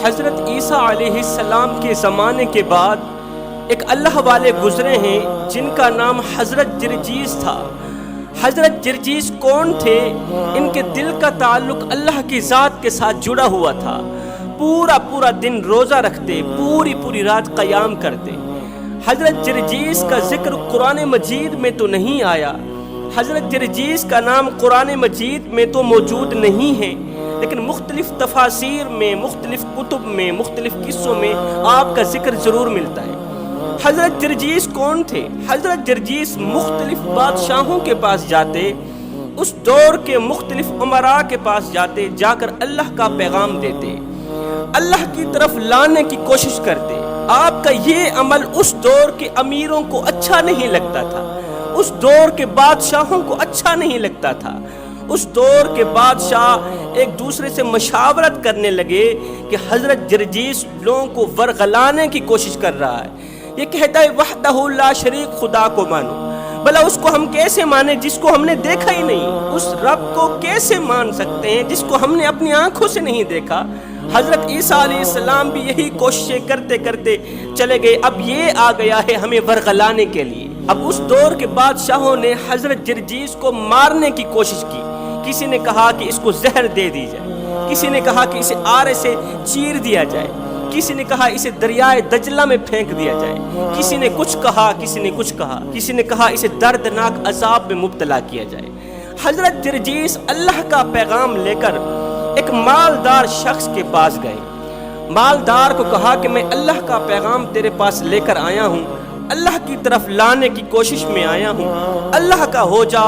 حضرت عیسیٰ علیہ السلام کے زمانے کے بعد ایک اللہ والے گزرے ہیں جن کا نام حضرت جرجیس تھا۔ حضرت جرجیس کون تھے؟ ان کے دل کا تعلق اللہ کی ذات کے ساتھ جڑا ہوا تھا۔ پورا دن روزہ رکھتے، پوری رات قیام کرتے۔ حضرت جرجیس کا ذکر قرآن مجید میں تو نہیں آیا، حضرت جرجیس کا نام قرآن مجید میں تو موجود نہیں ہے، لیکن مختلف تفاسیر میں، مختلف کتب میں، مختلف قصوں میں آپ کا ذکر ضرور ملتا ہے۔ حضرت جرجیس کون تھے؟ حضرت جرجیس مختلف بادشاہوں کے پاس جاتے، اس دور کے مختلف امراء کے پاس جاتے، جا کر اللہ کا پیغام دیتے، اللہ کی طرف لانے کی کوشش کرتے۔ آپ کا یہ عمل اس دور کے امیروں کو اچھا نہیں لگتا تھا، اس دور کے بادشاہوں کو اچھا نہیں لگتا تھا۔ اس دور کے بادشاہ ایک دوسرے سے مشاورت کرنے لگے کہ حضرت جرجیس لوگوں کو ورغلانے کی کوشش کر رہا ہے، یہ کہتا ہے وحدہ لا شریک خدا کو مانو۔ بھلا اس کو ہم کیسے مانیں جس کو ہم نے دیکھا ہی نہیں؟ اس رب کو کیسے مان سکتے ہیں جس کو ہم نے اپنی آنکھوں سے نہیں دیکھا؟ حضرت عیسیٰ علیہ السلام بھی یہی کوششیں کرتے کرتے چلے گئے۔ اب یہ آ گیا ہے ہمیں ورغلانے کے لیے۔ اب اس دور کے بادشاہوں نے حضرت جرجیس کو مارنے کی کوشش کی۔ کسی نے کہا کہ اس کو زہر دے دی جائے، کسی نے کہا کہ اسے آرے سے چیر دیا جائے، کسی نے کہا اسے دریائے دجلہ میں پھینک دیا جائے، کسی نے کچھ کہا، کسی نے کچھ کہا، کسی نے کہا اسے دردناک عذاب میں مبتلا کیا جائے۔ حضرت جرجیس اللہ کا پیغام لے کر ایک مالدار شخص کے پاس گئے۔ مالدار کو کہا کہ میں اللہ کا پیغام تیرے پاس لے کر آیا ہوں، اللہ کی طرف لانے کی کوشش میں آیا ہوں، اللہ کا ہو جا،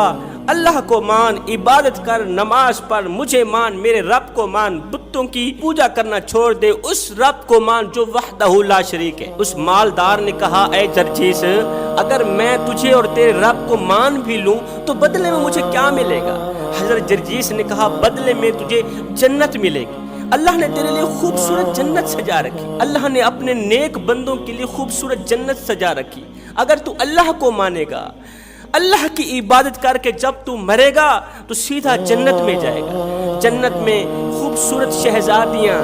اللہ کو مان، عبادت کر، نماز پڑھ، مجھے مان، میرے رب کو مان، بتوں کی پوجا کرنا چھوڑ دے، اس رب کو مان جو وحدہ لا شریک ہے۔ اس مالدار نے کہا اے جرجیس، اگر میں تجھے اور تیرے رب کو مان بھی لوں تو بدلے میں مجھے کیا ملے گا؟ حضرت جرجیس نے کہا بدلے میں تجھے جنت ملے گی، اللہ نے تیرے لیے خوبصورت جنت سجا رکھی، اللہ نے اپنے نیک بندوں کے لیے خوبصورت جنت سجا رکھی۔ اگر تو اللہ کو مانے گا، اللہ کی عبادت کر کے جب تو مرے گا تو سیدھا جنت میں جائے گا۔ جنت میں خوبصورت شہزادیاں،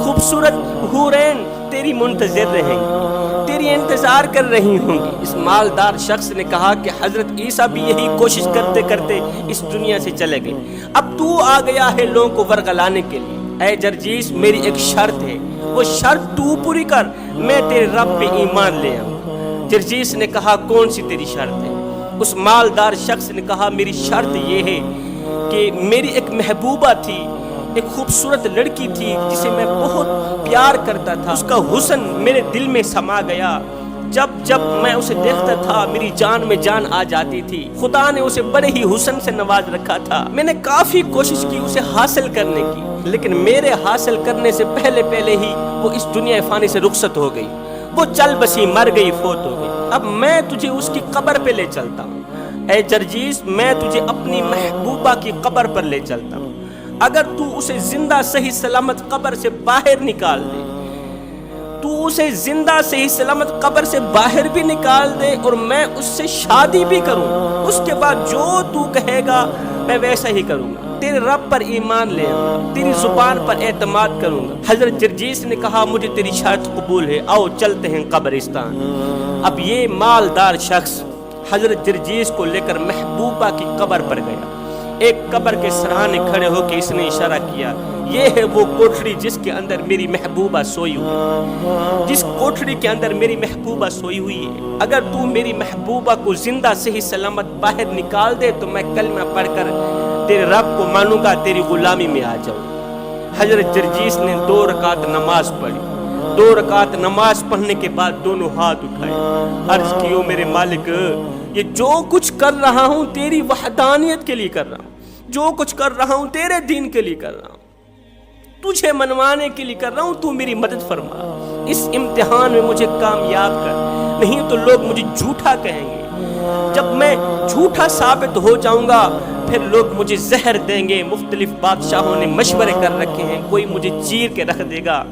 خوبصورت حورین تیری منتظر رہیں گی، تیری انتظار کر رہی ہوں گی۔ اس مالدار شخص نے کہا کہ حضرت عیسیٰ بھی یہی کوشش کرتے کرتے اس دنیا سے چلے گئے، اب تو آ گیا ہے لوگوں کو ورغلانے کے لیے۔ اے جرجیس میری ایک شرط ہے، وہ شرط تو پوری کر، میں تیرے رب پہ ایمان لے آؤں۔ جرجیس نے کہا کون سی تیری شرط ہے؟ اس مالدار شخص نے کہا میری شرط یہ ہے کہ میری ایک محبوبہ تھی، ایک خوبصورت لڑکی تھی جسے میں بہت پیار کرتا تھا، اس کا حسن میرے دل میں سما گیا، جب میں اسے دیکھتا تھا میری جان میں جان آ جاتی تھی۔ خدا نے اسے بڑے ہی حسن سے نواز رکھا تھا، میں نے کافی کوشش کی اسے حاصل کرنے کی، لیکن میرے حاصل کرنے سے پہلے ہی وہ اس دنیا فانی سے رخصت ہو گئی، وہ چل بسی، مر گئی، فوت ہو گئی۔ اب میں تجھے اس کی قبر پہ لے چلتا ہوں۔ اے جرجیس میں تجھے اپنی محبوبہ کی قبر پر لے چلتا ہوں، اگر تو اسے زندہ صحیح سلامت قبر سے باہر نکال دے، تو اسے زندہ صحیح سلامت قبر سے باہر بھی نکال دے اور میں اس سے شادی بھی کروں، اس کے بعد جو تو کہے گا میں ویسا ہی کروں گا، تیرے رب پر ایمان لے آؤں، تیری زبان پر اعتماد کروں گا۔ حضرت جرجیس نے کہا مجھے تیری شرط قبول ہے، آؤ چلتے ہیں قبرستان۔ اب یہ مالدار شخص حضرت جرجیس کو لے کر محبوبہ کی قبر پر گیا۔ ایک قبر کے سرانے کھڑے ہو کے اس نے اشارہ کیا، یہ ہے وہ کوٹھڑی جس کے اندر میری محبوبہ سوئی ہوئی ہے، جس کوٹھڑی کے اندر میری محبوبہ سوئی ہوئی ہے، اگر تو میری محبوبہ کو زندہ صحیح سلامت باہر نکال دے تو میں کلمہ پڑھ کر تیرے رب کو مانوں گا، تیری غلامی میں آ جاؤں۔ حضرت جرجیس نے 2 رکعت نماز پڑھی۔ 2 رکعت نماز پڑھنے کے بعد دونوں ہاتھ اٹھائے، عرض کیو میرے مالک، یہ جو کچھ کر رہا ہوں تیری وحدانیت کے لیے کر رہا ہوں، جو کچھ کر رہا ہوں تیرے دین کے لیے کر رہا ہوں، تجھے منوانے کے لیے کر رہا ہوں، تو میری مدد فرما، اس امتحان میں مجھے کامیاب کر، نہیں تو لوگ مجھے جھوٹا کہیں گے، جب میں جھوٹا ثابت ہو جاؤں گا پھر لوگ مجھے زہر دیں گے۔ مختلف بادشاہوں نے مشورے کر رکھے ہیں، کوئی مجھے چیر کے رکھ دے گا،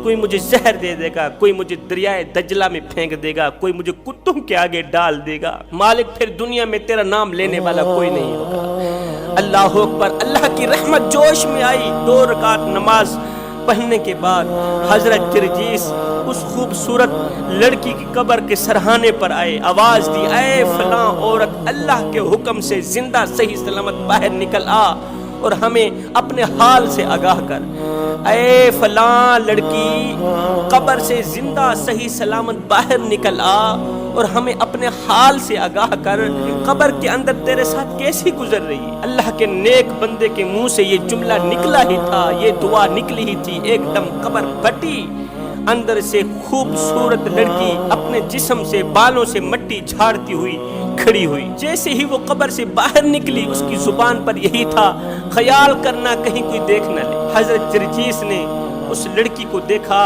کوئی مجھے زہر دے دے گا، کوئی مجھے دریائے دجلہ میں پھینک دے گا، کوئی مجھے کتوں کے آگے ڈال دے گا، مالک پھر دنیا میں تیرا نام لینے والا کوئی نہیں ہوگا۔ اللہ اکبر، اللہ کی رحمت جوش میں آئی۔ 2 رکعت نماز پڑھنے کے بعد حضرت جرجیس اس خوبصورت لڑکی کی قبر کے سرہانے پر آئے، آواز دی، اے فلاں عورت، اللہ کے حکم سے زندہ صحیح سلامت باہر نکل آ اور ہمیں اپنے حال سے آگاہ کر۔ اے فلاں لڑکی، قبر سے زندہ صحیح سلامت باہر نکل آ اور ہمیں اپنے حال سے آگاہ کر کہ قبر کے اندر تیرے ساتھ کیسی گزر رہی ہے۔ اللہ کے نیک بندے کے منہ سے یہ جملہ نکلا ہی تھا، یہ دعا نکلی ہی تھی، ایک دم قبر پھٹی، اندر سے خوبصورت لڑکی اپنے جسم سے بالوں سے مٹی جھاڑتی ہوئی کھڑی ہوئی۔ جیسے ہی وہ قبر سے باہر نکلی، اس کی زبان پر یہی تھا، خیال کرنا کہیں کوئی دیکھ نہ لے۔ حضرت جرجیس نے اس لڑکی کو دیکھا،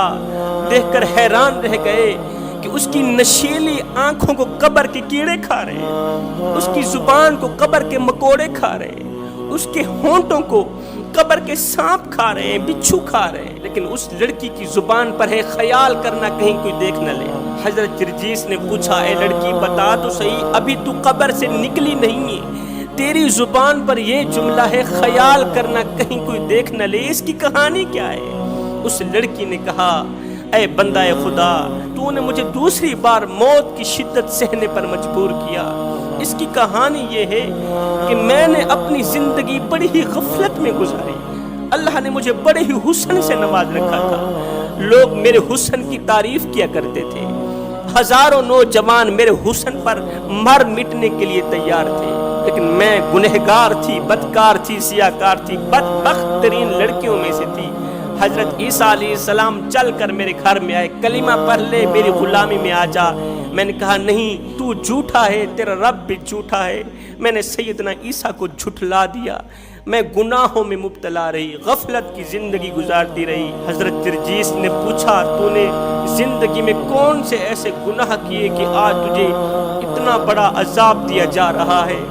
دیکھ کر حیران رہ گئے کہ اس کی نشیلی آنکھوں کو قبر کے کیڑے کھا رہے ہیں، اس کی زبان کو قبر کے مکوڑے کھا رہے ہیں، اس کے ہونٹوں کو قبر کے سانپ کھا رہے ہیں، بچھو کھا رہے ہیں، لیکن اس لڑکی کی زبان پر ہے، خیال کرنا کہیں کوئی دیکھ نہ لے۔ حضرت جرجیس نے پوچھا، اے لڑکی بتا تو صحیح، ابھی تو قبر سے نکلی نہیں ہے، تیری زبان پر یہ جملہ ہے، خیال کرنا کہیں کوئی دیکھ نہ لے، اس کی کہانی کیا ہے؟ اس لڑکی نے کہا، اے بندہ خدا، تو نے مجھے دوسری بار موت کی شدت سہنے پر مجبور کیا۔ اس کی کہانی یہ ہے کہ میں نے اپنی زندگی بڑی ہی غفلت میں گزاری، اللہ نے مجھے بڑے ہی حسن سے نواز رکھا تھا، لوگ میرے حسن کی تعریف کیا کرتے تھے، ہزاروں نوجوان میرے حسن پر مر مٹنے کے لیے تیار تھے، لیکن میں گنہگار تھی، بدکار تھی، سیاہکار تھی، بدبخت ترین لڑکیوں میں سے تھی۔ حضرت عیسیٰ علیہ السلام چل کر میرے گھر میں آئے، کلمہ پڑھ لے، میری غلامی میں آ جا۔ میں نے کہا نہیں، تو جھوٹا ہے، تیرا رب بھی جھوٹا ہے۔ میں نے سیدنا عیسیٰ کو جھٹلا دیا، میں گناہوں میں مبتلا رہی، غفلت کی زندگی گزارتی رہی۔ حضرت جرجیس نے پوچھا، تو نے زندگی میں کون سے ایسے گناہ کیے کہ آج تجھے اتنا بڑا عذاب دیا جا رہا ہے؟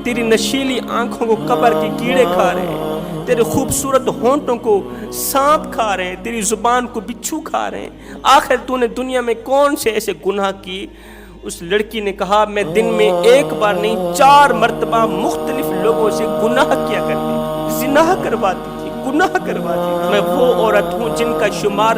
تیری نشیلی آنکھوں کو قبر کے کیڑے کھا رہے ہیں، تیرے خوبصورت ہونٹوں کو سانپ کھا رہے ہیں، تیری زبان کو بچھو کھا رہے ہیں، آخر تو نے دنیا میں کون سے ایسے گناہ کیے؟ اس لڑکی نے کہا، میں دن میں 1 بار نہیں 4 مرتبہ مختلف لوگوں سے گناہ کیا کرتی تھی، زنا کرواتی تھی، گناہ کرواتی تھی۔ میں وہ عورت ہوں جن کا شمار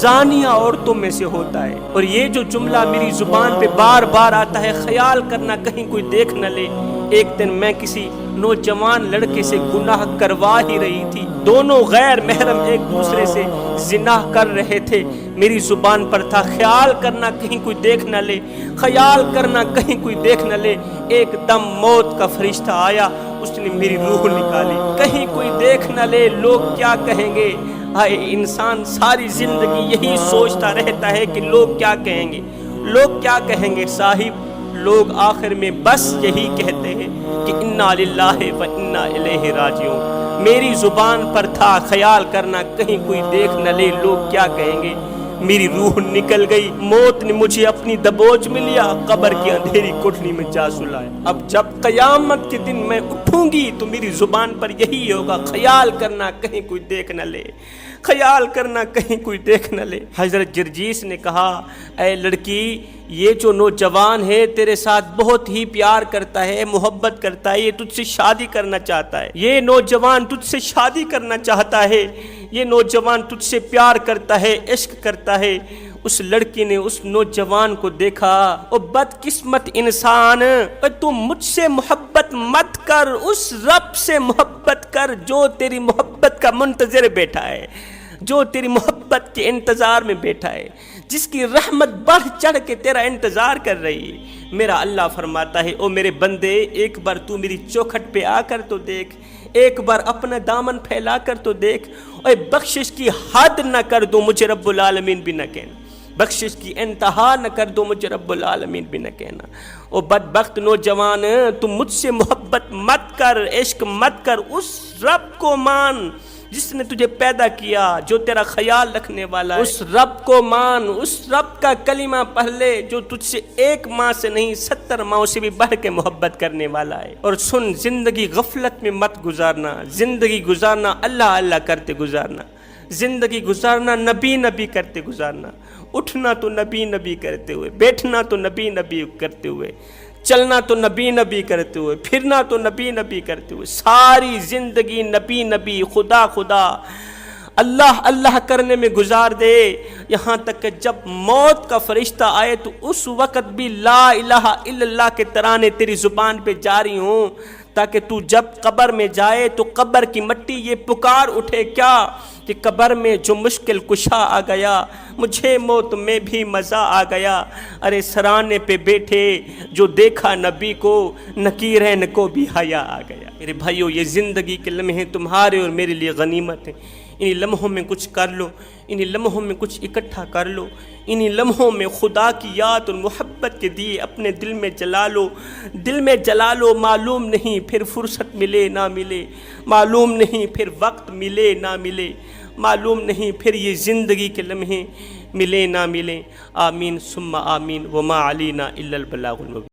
زانیہ عورتوں میں سے ہوتا ہے، اور یہ جو جملہ میری زبان پہ بار بار آتا ہے، خیال کرنا کہیں کوئی دیکھ نہ لے، ایک دن میں کسی نوجوان لڑکے سے گناہ کروا ہی رہی تھی، دونوں غیر محرم ایک دوسرے سے زنا کر رہے تھے، میری زبان پر تھا، خیال کرنا کہیں کوئی دیکھ نہ لے، خیال کرنا کہیں کوئی دیکھ نہ لے۔ ایک دم موت کا فرشتہ آیا، اس نے میری روح نکالی، کہیں کوئی دیکھ نہ لے، لوگ کیا کہیں گے؟ ہائے، انسان ساری زندگی یہی سوچتا رہتا ہے کہ لوگ کیا کہیں گے، لوگ کیا کہیں گے۔ صاحب، لوگ آخر میں بس یہی کہتے ہیں کہ انا للہ و انا الیہ راجعون۔ میری زبان پر تھا، خیال کرنا کہیں کوئی دیکھ نہ لے، لوگ کیا کہیں گے۔ میری روح نکل گئی، موت نے مجھے اپنی دبوچ میں لیا، قبر کی اندھیری کوٹھری میں جا سلایا۔ اب جب قیامت کے دن میں اٹھوں گی تو میری زبان پر یہی ہوگا، خیال کرنا کہیں کوئی دیکھ نہ لے، خیال کرنا کہیں کوئی دیکھ نہ لے۔ حضرت جرجیس نے کہا، اے لڑکی، یہ جو نوجوان ہے تیرے ساتھ بہت ہی پیار کرتا ہے، محبت کرتا ہے، یہ تجھ سے شادی کرنا چاہتا ہے، یہ نوجوان تجھ سے شادی کرنا چاہتا ہے، یہ نوجوان تجھ سے پیار کرتا ہے، عشق کرتا ہے۔ اس لڑکی نے اس نوجوان کو دیکھا، او بدقسمت انسان، تو مجھ سے محبت مت کر، اس رب سے محبت کر جو تیری محبت کا منتظر بیٹھا ہے، جو تیری محبت کے انتظار میں بیٹھا ہے، جس کی رحمت بڑھ چڑھ کے تیرا انتظار کر رہی ہے۔ میرا اللہ فرماتا ہے، او میرے بندے، ایک بار تو میری چوکھٹ پہ آ کر تو دیکھ، ایک بار اپنا دامن پھیلا کر تو دیکھ، اور بخشش کی حد نہ کر دو مجھے رب العالمین بھی نہ کہنا، بخشش کی انتہا نہ کر دو مجھے رب العالمین بھی نہ کہنا۔ او بدبخت نوجوان، تم مجھ سے محبت مت کر، عشق مت کر، اس رب کو مان جس نے تجھے پیدا کیا، جو تیرا خیال رکھنے والا ہے، اس رب کو مان، اس رب کا کلمہ پڑھ لے جو تجھ سے 1 ماہ سے نہیں 70 ماہوں سے بھی بڑھ کے محبت کرنے والا ہے۔ اور سن، زندگی غفلت میں مت گزارنا، زندگی گزارنا اللہ اللہ کرتے گزارنا۔ زندگی گزارنا نبی نبی کرتے گزارنا، اٹھنا تو نبی نبی کرتے ہوئے، بیٹھنا تو نبی نبی کرتے ہوئے، چلنا تو نبی نبی کرتے ہوئے، پھرنا تو نبی نبی کرتے ہوئے، ساری زندگی نبی نبی، خدا خدا، اللہ اللہ کرنے میں گزار دے، یہاں تک کہ جب موت کا فرشتہ آئے تو اس وقت بھی لا الہ الا اللہ کے ترانے تیری زبان پہ جاری ہوں، تاکہ تو جب قبر میں جائے تو قبر کی مٹی یہ پکار اٹھے کیا کہ قبر میں جو مشکل کشا آ گیا، مجھے موت میں بھی مزہ آ گیا، ارے سرانے پہ بیٹھے جو دیکھا نبی کو، نکیرین کو بھی حیا آ گیا۔ میرے بھائیو، یہ زندگی کے لمحے تمہارے اور میرے لیے غنیمت ہیں، انہی لمحوں میں کچھ کر لو، انہی لمحوں میں کچھ اکٹھا کر لو، انہی لمحوں میں خدا کی یاد اور محبت کے دیے اپنے دل میں جلا لو، دل میں جلا لو، معلوم نہیں پھر فرصت ملے نہ ملے، معلوم نہیں پھر وقت ملے نہ ملے، معلوم نہیں پھر یہ زندگی کے لمحے ملے نہ ملے۔ آمین ثم آمین، وما علینا الا البلاغ المبین۔